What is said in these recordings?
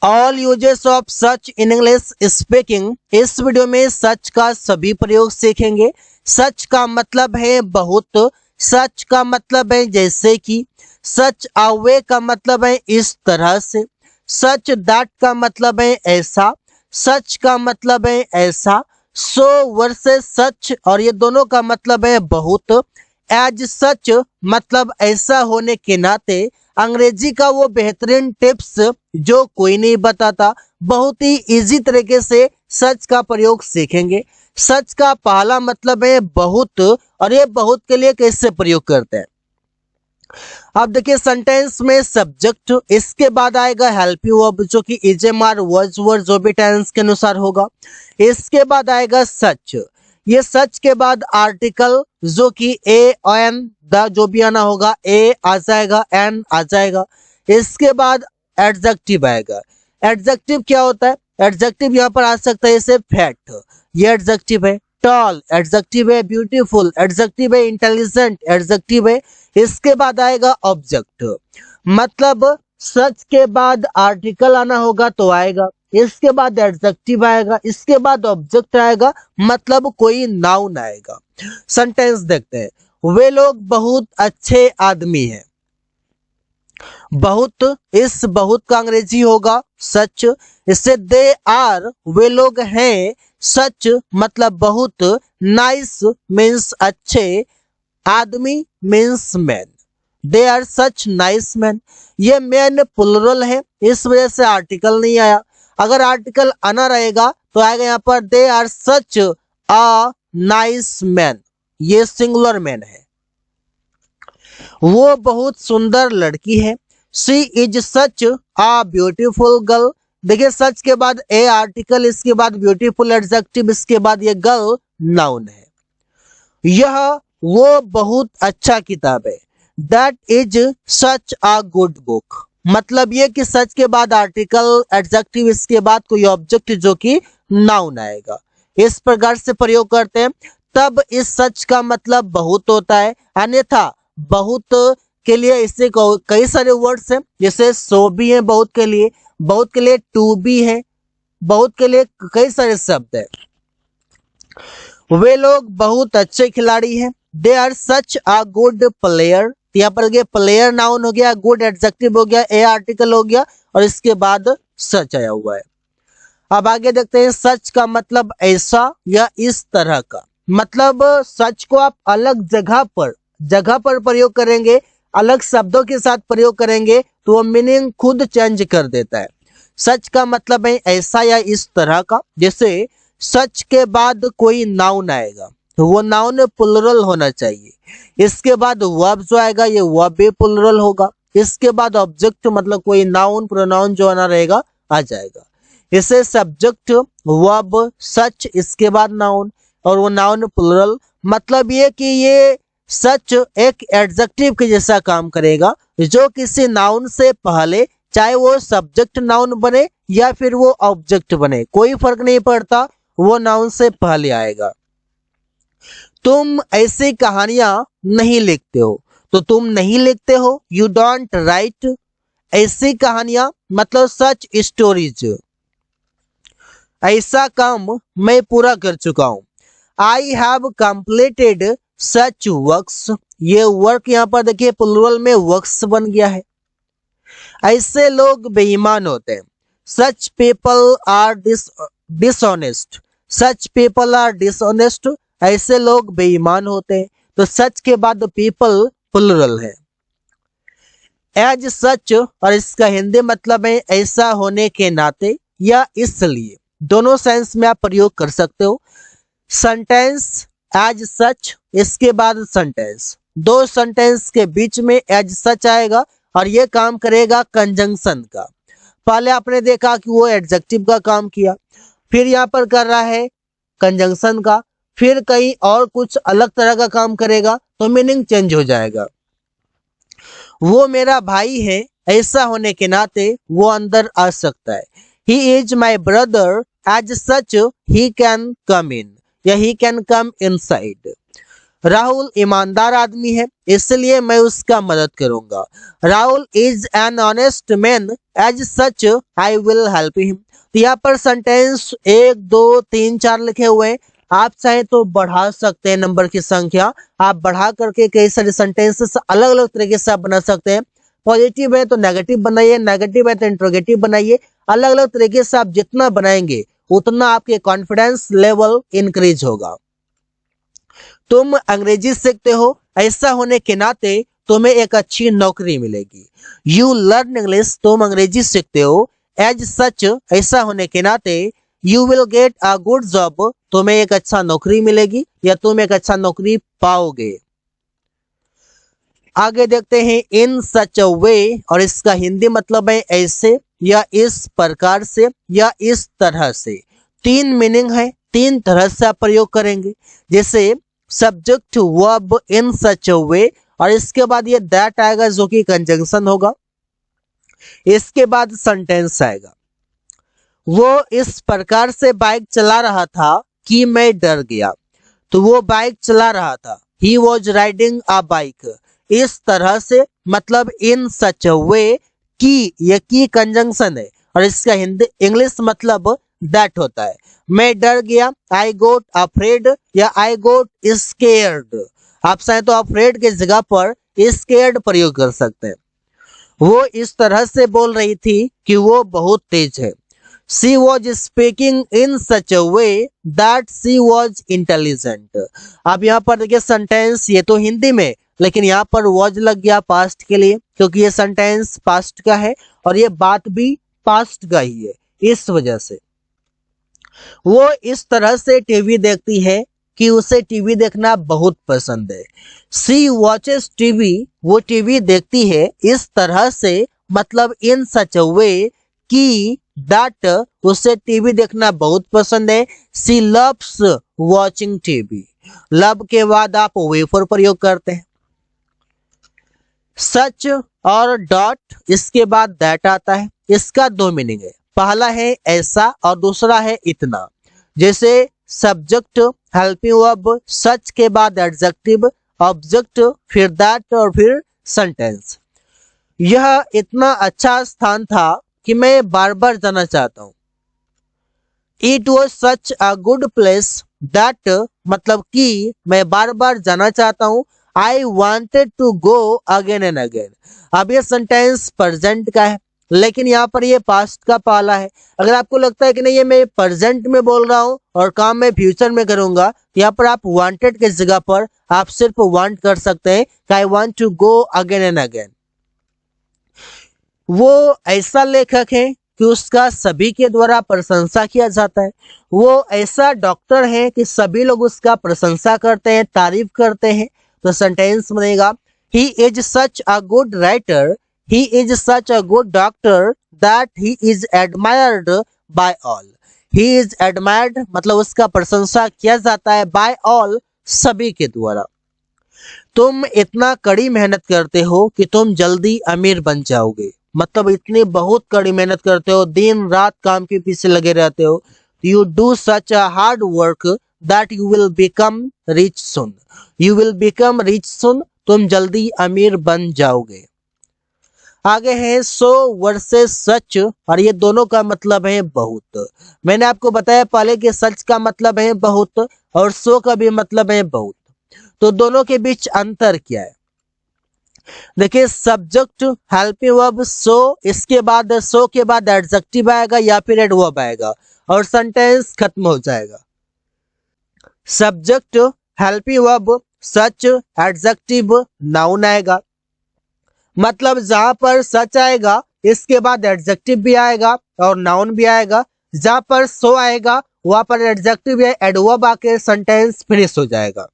All uses of such in English speaking. इस video में सच का सभी प्रयोग सीखेंगे। सच का मतलब है बहुत, सच का मतलब है जैसे कि, सच अवे का मतलब है इस तरह से, सच दैट का मतलब है ऐसा, सच का मतलब है ऐसा, सो वर्सेस सच और ये दोनों का मतलब है बहुत, एज सच मतलब ऐसा होने के नाते, अंग्रेजी का वो बेहतरीन टिप्स जो कोई नहीं बताता। बहुत ही इजी तरीके से सच का प्रयोग सीखेंगे। सच का पहला मतलब है बहुत, और ये बहुत के लिए कैसे प्रयोग करते हैं। अब देखिए सेंटेंस में सब्जेक्ट, इसके बाद आएगा हेल्प यू वर्ब जो कि इजेमार वर्ड जो भी टेंस के अनुसार होगा। इसके बाद आएगा सच, ये सच के बाद आर्टिकल जो कि ए एन द जो भी आना होगा, ए आ जाएगा, एन आ जाएगा। इसके बाद एडजेक्टिव आएगा। एडजेक्टिव क्या होता है? एडजेक्टिव यहाँ पर आ सकता है जैसे फैट, ये एडजेक्टिव है। टॉल एडजेक्टिव है। ब्यूटीफुल एडजेक्टिव है। इंटेलिजेंट एडजेक्टिव है। इसके बाद आएगा ऑब्जेक्ट, मतलब सच के बाद आर्टिकल आना होगा तो आएगा, इसके बाद एडजेक्टिव आएगा, इसके बाद ऑब्जेक्ट आएगा, मतलब कोई नाउन आएगा। सेंटेंस देखते हैं। वे लोग बहुत अच्छे आदमी हैं। बहुत, इस बहुत का अंग्रेजी होगा सच। इससे दे आर वे लोग हैं, सच मतलब बहुत, नाइस मीन्स अच्छे, आदमी means man, they are such nice man. ये मैन प्लुरल है, इस वजह से आर्टिकल नहीं आया। अगर आर्टिकल आना रहेगा तो आएगा यहाँ पर they are such a nice man, ये सिंगुलर मैन है। वो बहुत सुंदर लड़की है। She is such a beautiful girl. देखिए सच के बाद ए आर्टिकल, इसके बाद ब्यूटीफुल एडजेक्टिव, इसके बाद ये गर्ल नाउन है। यह वो बहुत अच्छा किताब है। That is such a good book, मतलब ये कि सच के बाद आर्टिकल एडजेक्टिव, इसके बाद कोई ऑब्जेक्ट जो कि नाउन आएगा। इस प्रकार से प्रयोग करते हैं। तब इस सच का मतलब बहुत होता है, अन्यथा बहुत के लिए इससे कई सारे वर्ड्स हैं, जैसे सो भी है बहुत के लिए टू भी है, बहुत के लिए कई सारे शब्द है। वे लोग बहुत अच्छे खिलाड़ी हैं। They are such a good player, यहाँ पर प्लेयर नाउन हो गया, गुड एडजेक्टिव हो गया, ए आर्टिकल हो गया, और इसके बाद सच आया हुआ है। अब आगे देखते हैं। सच का मतलब ऐसा या इस तरह का, मतलब सच को आप अलग जगह पर प्रयोग करेंगे, अलग शब्दों के साथ प्रयोग करेंगे तो वो मीनिंग खुद चेंज कर देता है। सच का मतलब है ऐसा या इस तरह का। जैसे सच के बाद कोई नाउन आएगा तो वो नाउन प्लुरल होना चाहिए। इसके बाद वर्ब जो आएगा ये वर्ब भी प्लुरल होगा। इसके बाद ऑब्जेक्ट मतलब कोई नाउन प्रोनाउन जो आना रहेगा आ जाएगा। इसे सब्जेक्ट वर्ब सच, इसके बाद नाउन, और वो नाउन प्लुरल, मतलब ये कि ये सच एक एडजेक्टिव के जैसा काम करेगा जो किसी नाउन से पहले, चाहे वो सब्जेक्ट नाउन बने या फिर वो ऑब्जेक्ट बने, कोई फर्क नहीं पड़ता, वो नाउन से पहले आएगा। तुम ऐसी कहानियां नहीं लिखते हो, तो तुम नहीं लिखते हो, यू डोंट राइट ऐसी कहानियां, मतलब सच स्टोरीज। ऐसा काम मैं पूरा कर चुका हूं। I have completed such works, ये वर्क यहाँ पर देखिए प्लुरल में वर्क्स बन गया है। ऐसे लोग बेईमान होते हैं। Such people are dishonest, such people are dishonest, ऐसे लोग बेईमान होते हैं। तो सच के बाद पीपल प्लुरल है। एज सच, और इसका हिंदी मतलब है ऐसा होने के नाते या इसलिए, दोनों सेंस में आप प्रयोग कर सकते हो। सेंटेंस एज सच, इसके बाद सेंटेंस, दो सेंटेंस के बीच में एज सच आएगा और ये काम करेगा कंजंक्शन का। पहले आपने देखा कि वो एडजेक्टिव का काम किया, फिर यहाँ पर कर रहा है कंजंक्शन का, फिर कहीं और कुछ अलग तरह का काम करेगा तो मीनिंग चेंज हो जाएगा। वो मेरा भाई है, ऐसा होने के नाते वो अंदर आ सकता है। He is my brother, as such he can come in, या he can come inside. Rahul ईमानदार आदमी है इसलिए मैं उसका मदद करूंगा। Rahul is an honest man as such I will help him. तो यहाँ पर सेंटेंस 1 2 3 4 लिखे हुए हैं। आप चाहें तो बढ़ा सकते हैं नंबर की संख्या। आप बढ़ा करके कई सारे सेंटेंसेस अलग अलग तरीके से आप बना सकते हैं। पॉजिटिव है तो नेगेटिव बनाइए, नेगेटिव है तो इंट्रोगेटिव बनाइए। अलग अलग तरीके से आप जितना बनाएंगे उतना आपके कॉन्फिडेंस लेवल इंक्रीज होगा। तुम अंग्रेजी सीखते हो, ऐसा होने के नाते तुम्हें एक अच्छी नौकरी मिलेगी। यू लर्न इंग्लिश, तुम अंग्रेजी सीखते हो। एज सच, ऐसा होने के नाते you will get a good job, तुम्हें एक अच्छा नौकरी मिलेगी या तुम एक अच्छा नौकरी पाओगे। आगे देखते हैं इन सच अ वे, और इसका हिंदी मतलब है ऐसे या इस प्रकार से या इस तरह से। 3 मीनिंग है, 3 तरह से आप प्रयोग करेंगे। जैसे सब्जेक्ट वर्ब इन सच अ वे, और इसके बाद ये दैट आएगा जो कि कंजंक्शन होगा। इसके बाद सेंटेंस आएगा। वो इस प्रकार से बाइक चला रहा था कि मैं डर गया। तो वो बाइक चला रहा था, he was riding a bike. इस तरह से मतलब इन सच अ वे, की ये की कंजंक्शन है और इसका हिंदी इंग्लिश मतलब दैट होता है। मैं डर गया, आई गोट अफ्रेड या आई गोट स्केयर्ड। आप चाहें तो अफ्रेड के जगह पर स्केयर्ड प्रयोग कर सकते हैं। वो इस तरह से बोल रही थी कि वो बहुत तेज है। She was speaking in such a way that she was intelligent। अब यहाँ पर देखिए सेंटेंस ये तो हिंदी में, लेकिन यहाँ पर was लग गया पास्ट के लिए, क्योंकि ये सेंटेंस पास्ट का है और ये बात भी पास्ट का ही है। इस वजह से वो इस तरह से टीवी देखती है कि उसे टीवी देखना बहुत पसंद है। सी वॉचेस टीवी, वो टीवी देखती है इस तरह से मतलब इन सच अ वे कि दैट उसे टीवी देखना बहुत पसंद है। सी लव्स वॉचिंग टीवी। लव के बाद आप वे फॉर प्रयोग करते हैं। सच और डॉट इसके बाद दैट आता है। इसका 2 मीनिंग है, पहला है ऐसा और दूसरा है इतना। जैसे सब्जेक्ट हेल्पिंग वर्ब, सच के बाद एडजेक्टिव, ऑब्जेक्ट, फिर दैट और फिर सेंटेंस। यह इतना अच्छा स्थान था कि मैं बार बार जाना चाहता हूं। It was such a good place that मतलब कि मैं बार बार जाना चाहता हूं। I wanted to go again and again. अब ये सेंटेंस प्रेजेंट का है, लेकिन यहाँ पर ये पास्ट का पाला है। अगर आपको लगता है कि नहीं ये मैं प्रेजेंट में बोल रहा हूँ और काम मैं फ्यूचर में करूंगा, तो यहाँ पर आप वांटेड के जगह पर आप सिर्फ वांट कर सकते हैं कि I want to go again and again. वो ऐसा लेखक है कि उसका सभी के द्वारा प्रशंसा किया जाता है। वो ऐसा डॉक्टर है कि सभी लोग उसका प्रशंसा करते हैं, तारीफ करते हैं। तो सेंटेंस बनेगा he is such a good writer, he is such a good doctor that he is admired by all. He is admired मतलब उसका प्रशंसा किया जाता है बाय ऑल, सभी के द्वारा। तुम इतना कड़ी मेहनत करते हो कि तुम जल्दी अमीर बन जाओगे। मतलब इतनी बहुत कड़ी मेहनत करते हो, दिन रात काम के पीछे लगे रहते हो। You do such a hard work that you will become rich soon. You will become rich soon, तुम जल्दी अमीर बन जाओगे। आगे है सो वर्सेस सच, और ये दोनों का मतलब है बहुत। मैंने आपको बताया पहले कि सच का मतलब है बहुत और सो का भी मतलब है बहुत। तो दोनों के बीच अंतर क्या है? देखिए सब्जेक्ट हेल्पिंग वर्ब सो, इसके बाद सो के बाद एडजेक्टिव आएगा या फिर एडवर्ब आएगा और सेंटेंस खत्म हो जाएगा। सब्जेक्ट हेल्पिंग वर्ब सच, एडजेक्टिव नाउन आएगा। मतलब जहां पर सच आएगा इसके बाद एडजेक्टिव भी आएगा और नाउन भी आएगा। जहां पर सो आएगा वहां पर एडजेक्टिव या एडवर्ब आके सेंटेंस फिनिश हो जाएगा।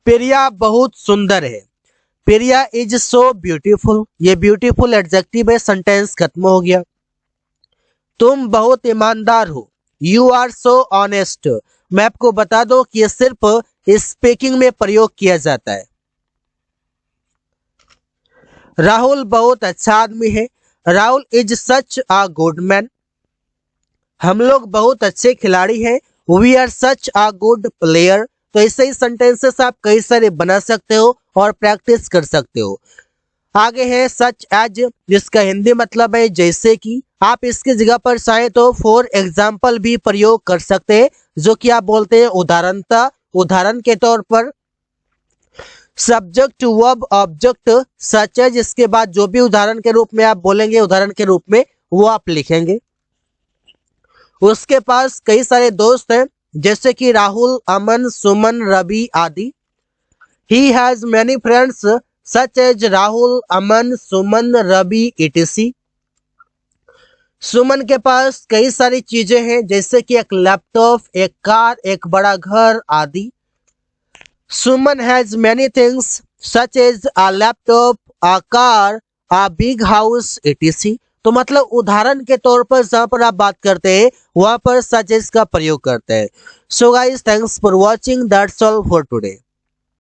प्रिया बहुत सुंदर है। प्रिया इज सो ब्यूटीफुल, ये ब्यूटीफुल एडजेक्टिव है, सेंटेंस खत्म हो गया। तुम बहुत ईमानदार हो, यू आर सो ऑनेस्ट। मैं आपको बता दूं कि ये सिर्फ स्पीकिंग में प्रयोग किया जाता है। राहुल बहुत अच्छा आदमी है, Rahul is such a good man. हम लोग बहुत अच्छे खिलाड़ी हैं, we are such a good player. तो ऐसे ही सेंटेंसेस आप कई सारे बना सकते हो और प्रैक्टिस कर सकते हो। आगे है सच एज, जिसका हिंदी मतलब है जैसे कि। आप इसकी जगह पर चाहे तो फॉर एग्जाम्पल भी प्रयोग कर सकते हैं, जो कि आप बोलते हैं उदाहरणता, उदाहरण के तौर पर। Subject verb object such as, इसके बाद जो भी उदाहरण के रूप में आप बोलेंगे, उदाहरण के रूप में वो आप लिखेंगे। उसके पास कई सारे दोस्त हैं, जैसे कि राहुल, अमन, सुमन, रवि आदि। He has many friends such as Rahul, Aman, Suman, Ravi etc. सुमन के पास कई सारी चीजें हैं, जैसे कि एक लैपटॉप, एक कार, एक बड़ा घर आदि। सुमन has many things such as a laptop, a car, a big house etc. तो मतलब उदाहरण के तौर पर जहां पर आप बात करते हैं वहां पर such as का प्रयोग करते हैं। So guys, thanks for watching. That's all for today.